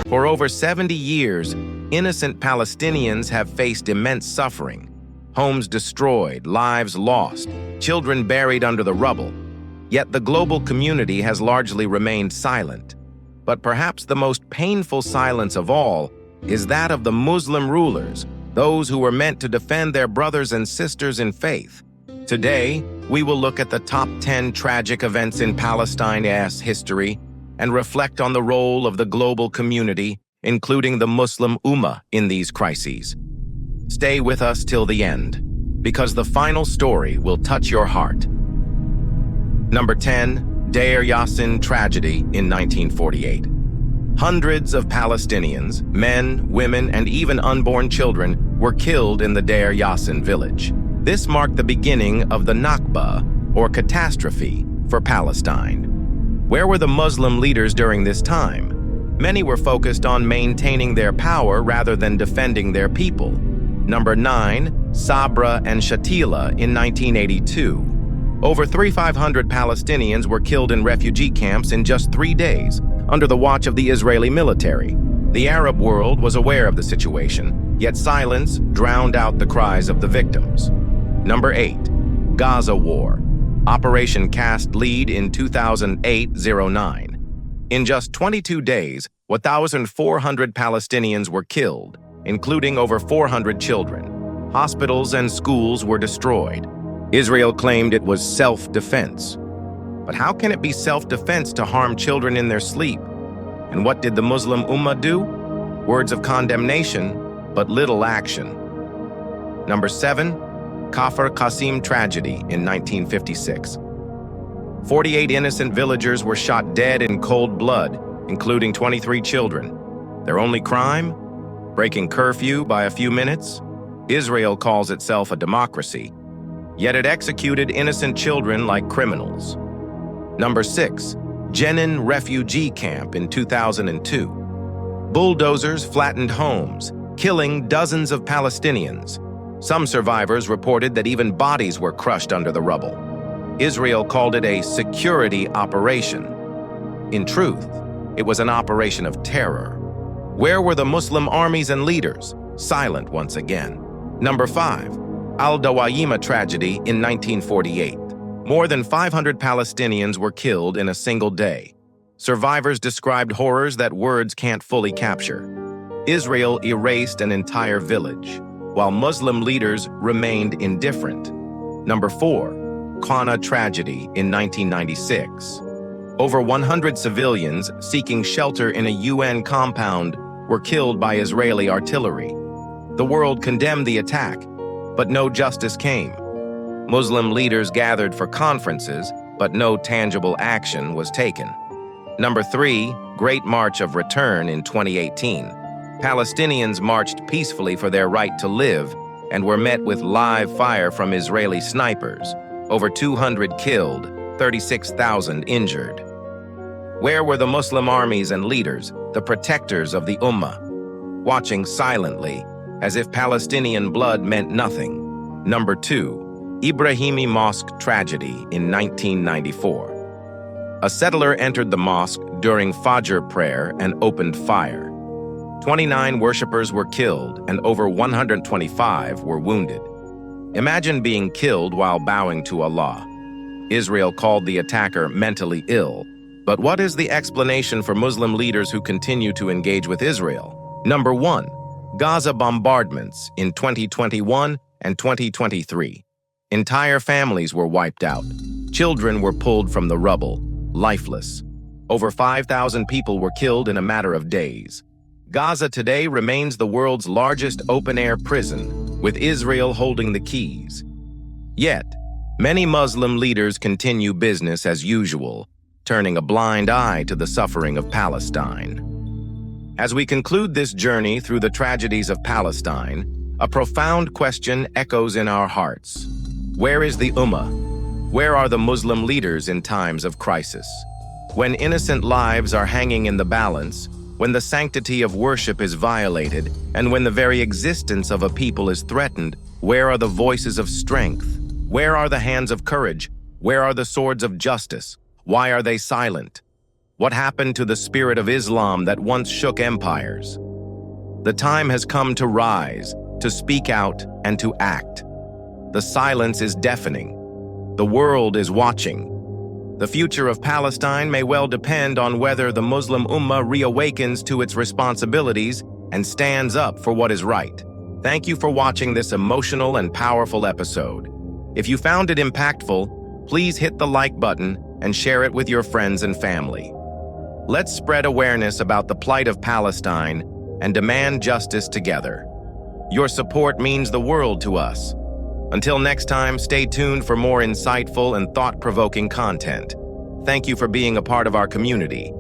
For over 70 years, innocent Palestinians have faced immense suffering. Homes destroyed, lives lost, children buried under the rubble. Yet the global community has largely remained silent. But perhaps the most painful silence of all is that of the Muslim rulers, those who were meant to defend their brothers and sisters in faith. Today, we will look at the top 10 tragic events in Palestine's history and reflect on the role of the global community, including the Muslim Ummah, in these crises. Stay with us till the end, because the final story will touch your heart. Number 10, Deir Yassin tragedy in 1948. Hundreds of Palestinians, men, women, and even unborn children, were killed in the Deir Yassin village. This marked the beginning of the Nakba, or catastrophe, for Palestine. Where were the Muslim leaders during this time? Many were focused on maintaining their power rather than defending their people. Number 9, Sabra and Shatila in 1982. Over 3,500 Palestinians were killed in refugee camps in just 3 days, under the watch of the Israeli military. The Arab world was aware of the situation, yet silence drowned out the cries of the victims. Number 8, Gaza War. Operation Cast Lead in 2008-09. In just 22 days, 1,400 Palestinians were killed, including over 400 children. Hospitals and schools were destroyed. Israel claimed it was self-defense. But how can it be self-defense to harm children in their sleep? And what did the Muslim Ummah do? Words of condemnation, but little action. Number 7, Kafr Qasim tragedy in 1956. 48 innocent villagers were shot dead in cold blood, including 23 children. Their only crime? Breaking curfew by a few minutes? Israel calls itself a democracy, yet it executed innocent children like criminals. Number 6, Jenin refugee camp in 2002. Bulldozers flattened homes, killing dozens of Palestinians. Some survivors reported that even bodies were crushed under the rubble. Israel called it a security operation. In truth, it was an operation of terror. Where were the Muslim armies and leaders? Silent once again. Number 5, Al-Dawayima tragedy in 1948. More than 500 Palestinians were killed in a single day. Survivors described horrors that words can't fully capture. Israel erased an entire village, while Muslim leaders remained indifferent. Number 4, Qana tragedy in 1996. Over 100 civilians seeking shelter in a UN compound were killed by Israeli artillery. The world condemned the attack, but no justice came. Muslim leaders gathered for conferences, but no tangible action was taken. Number 3, Great March of Return in 2018. Palestinians marched peacefully for their right to live and were met with live fire from Israeli snipers. Over 200 killed, 36,000 injured. Where were the Muslim armies and leaders, the protectors of the Ummah? Watching silently, as if Palestinian blood meant nothing. Number 2, Ibrahimi Mosque tragedy in 1994. A settler entered the mosque during Fajr prayer and opened fire. 29 worshippers were killed and over 125 were wounded. Imagine being killed while bowing to Allah. Israel called the attacker mentally ill. But what is the explanation for Muslim leaders who continue to engage with Israel? Number 1, Gaza bombardments in 2021 and 2023. Entire families were wiped out. Children were pulled from the rubble, lifeless. Over 5,000 people were killed in a matter of days. Gaza today remains the world's largest open-air prison, with Israel holding the keys. Yet, many Muslim leaders continue business as usual, turning a blind eye to the suffering of Palestine. As we conclude this journey through the tragedies of Palestine, a profound question echoes in our hearts. Where is the Ummah? Where are the Muslim leaders in times of crisis? When innocent lives are hanging in the balance, when the sanctity of worship is violated, and when the very existence of a people is threatened, where are the voices of strength? Where are the hands of courage? Where are the swords of justice? Why are they silent? What happened to the spirit of Islam that once shook empires? The time has come to rise, to speak out, and to act. The silence is deafening. The world is watching. The future of Palestine may well depend on whether the Muslim Ummah reawakens to its responsibilities and stands up for what is right. Thank you for watching this emotional and powerful episode. If you found it impactful, please hit the like button and share it with your friends and family. Let's spread awareness about the plight of Palestine and demand justice together. Your support means the world to us. Until next time, stay tuned for more insightful and thought-provoking content. Thank you for being a part of our community.